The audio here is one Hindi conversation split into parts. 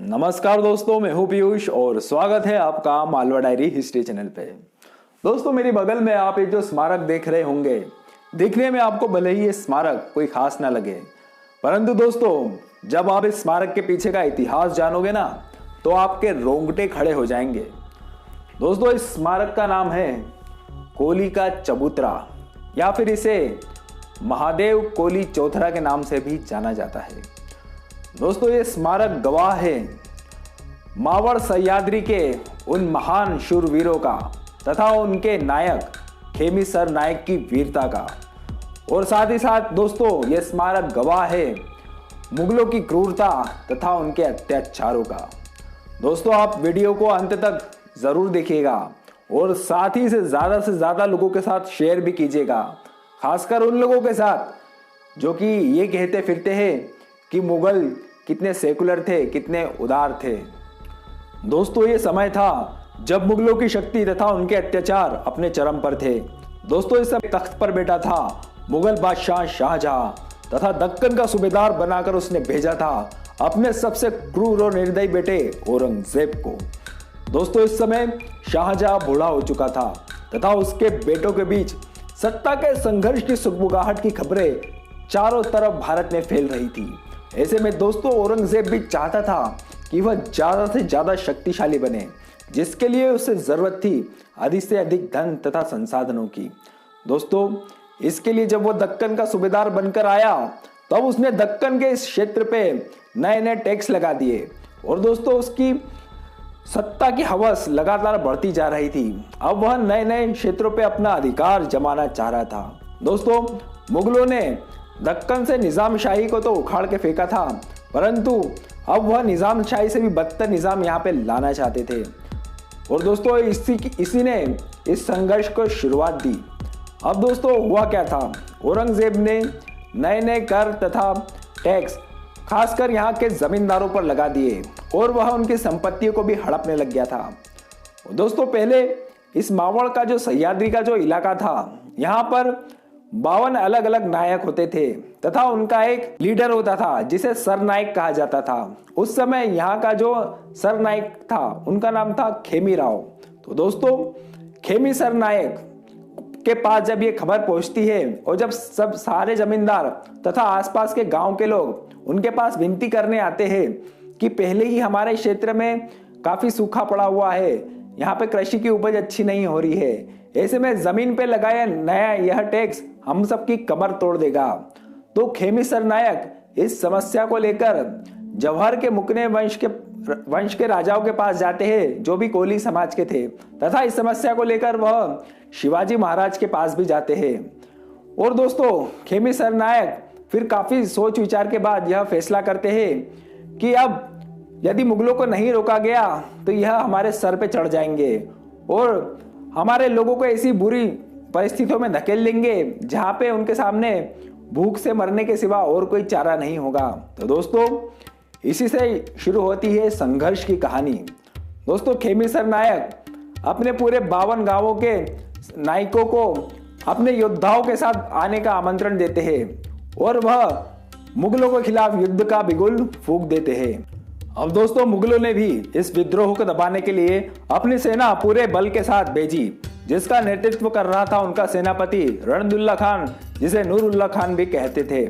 नमस्कार दोस्तों, मैं हूं पीयूष और स्वागत है आपका मालवा डायरी हिस्ट्री चैनल पे। दोस्तों, मेरी बगल में आप एक जो स्मारक देख रहे होंगे, दिखने में आपको भले ही ये स्मारक कोई खास ना लगे, परंतु दोस्तों जब आप इस स्मारक के पीछे का इतिहास जानोगे ना तो आपके रोंगटे खड़े हो जाएंगे। दोस्तों, इस स्मारक का नाम है कोली का चबूतरा या फिर इसे महादेव कोली चौथरा के नाम से भी जाना जाता है। दोस्तों, ये स्मारक गवाह है मावड़ सह्याद्री के उन महान शूरवीरों का तथा उनके नायक खेमीसर नायक की वीरता का, और साथ ही साथ दोस्तों ये स्मारक गवाह है मुगलों की क्रूरता तथा उनके अत्याचारों का। दोस्तों, आप वीडियो को अंत तक जरूर देखिएगा और साथ ही से ज्यादा लोगों के साथ शेयर भी कीजिएगा, खासकर उन लोगों के साथ जो कि ये कहते फिरते हैं कि मुगल कितने सेकुलर थे, कितने उदार थे। दोस्तों, ये समय था जब मुगलों की शक्ति तथा उनके अत्याचार अपने चरम पर थे। दोस्तों, इस समय तख्त पर बैठा था मुगल बादशाह शाहजहां तथा दक्कन का सूबेदार बनाकर उसने भेजा था अपने सबसे क्रूर और निर्दयी बेटे औरंगजेब को। दोस्तों, इस समय शाहजहां बूढ़ा हो चुका था तथा उसके बेटों के बीच सत्ता के संघर्ष की सुगबुगाहट की खबरें चारों तरफ भारत में फैल रही थी। ऐसे में दोस्तों औरंगजेब भी चाहता था कि वह ज्यादा से ज्यादा शक्तिशाली बने, जिसके लिए उसे जरूरत थी अधिक से अधिक धन तथा संसाधनों की। दोस्तों, इसके लिए जब वह दक्कन का सूबेदार बनकर आया तब उसने दक्कन के इस क्षेत्र पे नए नए टैक्स लगा दिए और दोस्तों उसकी सत्ता की हवस लगातार बढ़ती जा रही थी। अब वह नए नए क्षेत्रों पे अपना अधिकार जमाना चाह रहा था। दोस्तों, मुगलों ने दक्कन से निजामशाही को तो उखाड़ के फेंका था, परंतु अब वह निजामशाही से भी बदतर निजाम यहाँ पे लाना चाहते थे। और दोस्तों इसी ने इस संघर्ष को शुरुआत दी। अब दोस्तों हुआ क्या था, औरंगजेब ने नए नए कर तथा टैक्स खासकर यहाँ के जमींदारों पर लगा दिए और वह उनकी संपत्तियों को भी हड़पने लग गया था। दोस्तों, पहले इस मावड़ का जो सह्याद्री का जो इलाका था, यहाँ पर 52 अलग अलग नायक होते थे तथा उनका एक लीडर होता था जिसे सरनायक कहा जाता था। उस समय यहाँ का जो सरनायक था उनका नाम था खेमीराव। तो दोस्तों, खेमी सरनायक के पास जब ये खबर पहुंचती है और जब सब सारे जमींदार तथा आसपास के गांव के लोग उनके पास विनती करने आते हैं कि पहले ही हमारे क्षेत्र में काफी सूखा पड़ा हुआ है, यहाँ पे कृषि की उपज अच्छी नहीं हो रही है, ऐसे में जमीन पे लगाया नया यह टैक्स हम सबकी कमर तोड़ देगा। तो खेमी सरनायक इस समस्या को लेकर जवाहर के मुकने वंश के राजाओं के पास जाते हैं जो भी कोली समाज के थे, तथा इस समस्या को लेकर वह शिवाजी महाराज के पास भी जाते हैं। और दोस्तों, खेमी सरनायक फिर काफी सोच विचार के बाद यह फैसला करते हैं कि अब यदि मुगलों को नहीं रोका गया तो यह हमारे सर पे चढ़ जाएंगे और हमारे लोगों को ऐसी बुरी परिस्थितियों में धकेल देंगे जहां पे उनके सामने भूख से मरने के सिवा और कोई चारा नहीं होगा। तो दोस्तों, इसी से शुरू होती है संघर्ष की कहानी। दोस्तों, खेमी सरनायक अपने पूरे 52 गांवों के नायकों को अपने योद्धाओं के साथ आने का आमंत्रण देते हैं और वह मुगलों के खिलाफ युद्ध का बिगुल फूंक देते हैं। अब दोस्तों, मुगलों ने भी इस विद्रोह को दबाने के लिए अपनी सेना पूरे बल के साथ भेजी, जिसका नेतृत्व कर रहा था उनका सेनापति रणदुल्ला खान, जिसे नूरुल्लाह खान भी कहते थे।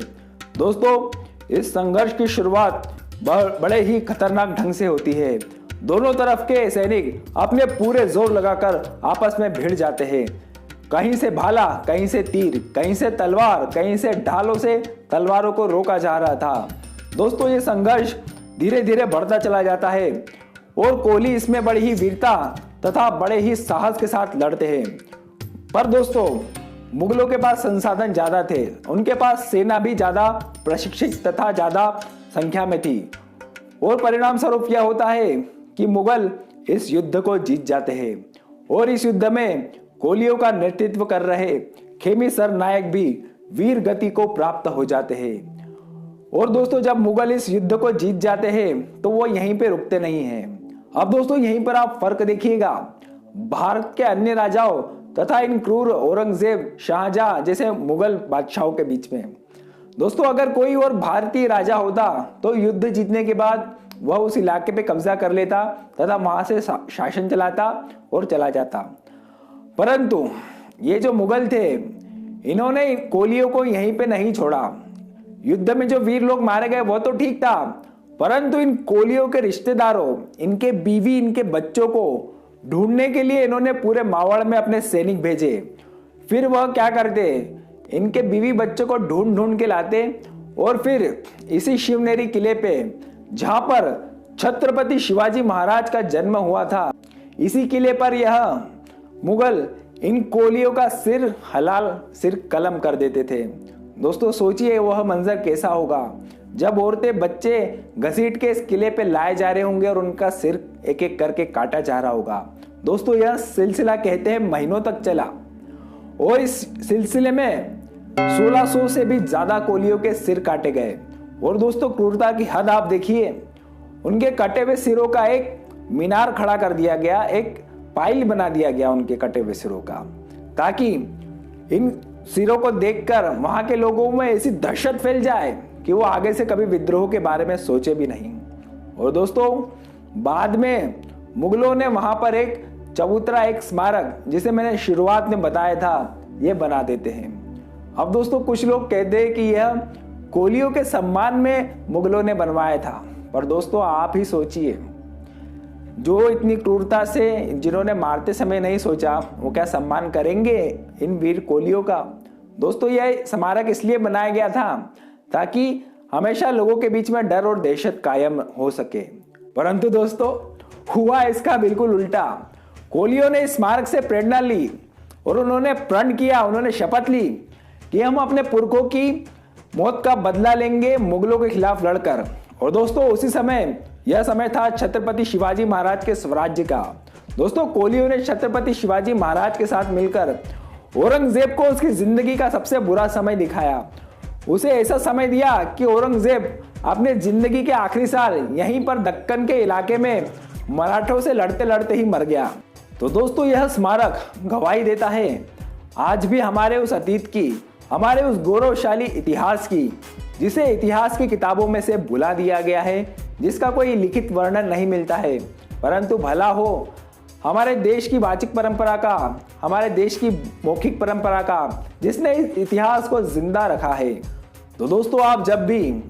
दोस्तों, इस संघर्ष की शुरुआत बड़े ही खतरनाक ढंग से होती है। दोनों तरफ के सैनिक अपने पूरे जोर लगाकर आपस में भिड़ जाते हैं। कहीं से भाला, कहीं से तीर, कहीं से तलवार, कहीं से ढालों से तलवारों को रोका जा रहा था। दोस्तों, ये संघर्ष धीरे धीरे बढ़ता चला जाता है और कोली इसमें बड़ी ही वीरता तथा बड़े ही साहस के साथ लड़ते हैं। पर दोस्तों, मुगलों के पास संसाधन ज्यादा थे, उनके पास सेना भी ज्यादा प्रशिक्षित तथा ज्यादा संख्या में थी और परिणाम स्वरूप यह होता है कि मुगल इस युद्ध को जीत जाते हैं और इस युद्ध में कोलियों का नेतृत्व कर रहे खेमी सरनायक भी वीर गति को प्राप्त हो जाते हैं। और दोस्तों, जब मुगल इस युद्ध को जीत जाते हैं तो वो यहीं पे रुकते नहीं हैं। अब दोस्तों, यहीं पर आप फर्क देखिएगा भारत के अन्य राजाओं तथा इन क्रूर औरंगजेब, शाहजहां जैसे मुगल बादशाहों के बीच में। दोस्तों, अगर कोई और भारतीय राजा होता तो युद्ध जीतने के बाद वह उस इलाके पे कब्जा कर लेता तथा वहां से शासन चलाता और चला जाता। परंतु ये जो मुगल थे, इन्होंने कोलियों को यहीं पे नहीं छोड़ा। युद्ध में जो वीर लोग मारे गए वो तो ठीक था, परंतु इन कोलियों के रिश्तेदारों, इनके बीवी, इनके बच्चों को ढूंढने के लिए इन्होंने पूरे मावड़ में अपने सैनिक भेजे। फिर वह क्या करते, इनके बीवी बच्चों को ढूंढ ढूंढ के लाते और फिर इसी शिवनेरी किले पे, जहां पर छत्रपति शिवाजी महाराज का जन्म हुआ था, इसी किले पर यह मुगल इन कोलियों का सिर हलाल, सिर कलम कर देते थे। दोस्तों सोचिए वह मंजर कैसा होगा जब औरतें बच्चे घसीट के इस किले पे लाए जा रहे होंगे और उनका सिर एक एक करके काटा जा रहा होगा। दोस्तों यह सिलसिला कहते हैं महीनों तक चला और इस सिलसिले में 1600 से भी ज्यादा कोलियों के सिर काटे गए। और दोस्तों क्रूरता की हद आप देखिए, उनके कटे हुए सिरों का एक मीनार खड़ा कर दिया गया, एक पाइल बना दिया गया उनके कटे हुए सिरों का, ताकि इन सिरों को देखकर वहां के लोगों में ऐसी दहशत फैल जाए कि वो आगे से कभी विद्रोह के बारे में सोचे भी नहीं। और दोस्तों बाद में मुगलों ने वहां पर एक चबूतरा, एक स्मारक, जिसे मैंने शुरुआत में बताया था, ये बना देते हैं। अब दोस्तों कुछ लोग कहते हैं कि यह कोलियों के सम्मान में मुगलों ने बनवाया था, पर दोस्तों आप ही सोचिए, जो इतनी क्रूरता से, जिन्होंने मारते समय नहीं सोचा, वो क्या सम्मान करेंगे इन वीर कोलियों का। दोस्तों यह स्मारक इसलिए बनाया गया था ताकि हमेशा लोगों के बीच में डर और दहशत कायम हो सके। परंतु दोस्तों हुआ इसका बिल्कुल उल्टा। कोलियों ने इस स्मारक से प्रेरणा ली और उन्होंने प्रण किया, उन्होंने शपथ ली कि हम अपने पुरखों की मौत का बदला लेंगे मुगलों के खिलाफ लड़कर। और दोस्तों उसी समय, यह समय था छत्रपति शिवाजी महाराज के स्वराज्य का। दोस्तों कोलियों ने छत्रपति शिवाजी महाराज के साथ मिलकर औरंगजेब को उसकी जिंदगी का सबसे बुरा समय दिखाया। उसे ऐसा समय दिया कि औरंगजेब अपने जिंदगी के आखिरी साल यहीं पर दक्कन के इलाके में मराठों से लड़ते लड़ते ही मर गया। तो दोस्तों यह स्मारक गवाही देता है आज भी हमारे उस अतीत की, हमारे उस गौरवशाली इतिहास की, जिसे इतिहास की किताबों में से भुला दिया गया है, जिसका कोई लिखित वर्णन नहीं मिलता है। परंतु भला हो हमारे देश की वाचिक परंपरा का, हमारे देश की मौखिक परंपरा का, जिसने इस इतिहास को जिंदा रखा है। तो दोस्तों आप जब भी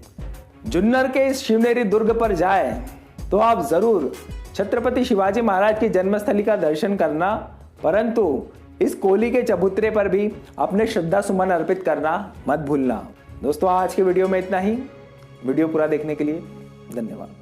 जुन्नर के इस शिवनेरी दुर्ग पर जाए तो आप जरूर छत्रपति शिवाजी महाराज की जन्मस्थली का दर्शन करना, परंतु इस कोली के चबूतरे पर भी अपने श्रद्धा सुमन अर्पित करना मत भूलना। दोस्तों आज के वीडियो में इतना ही। वीडियो पूरा देखने के लिए धन्यवाद।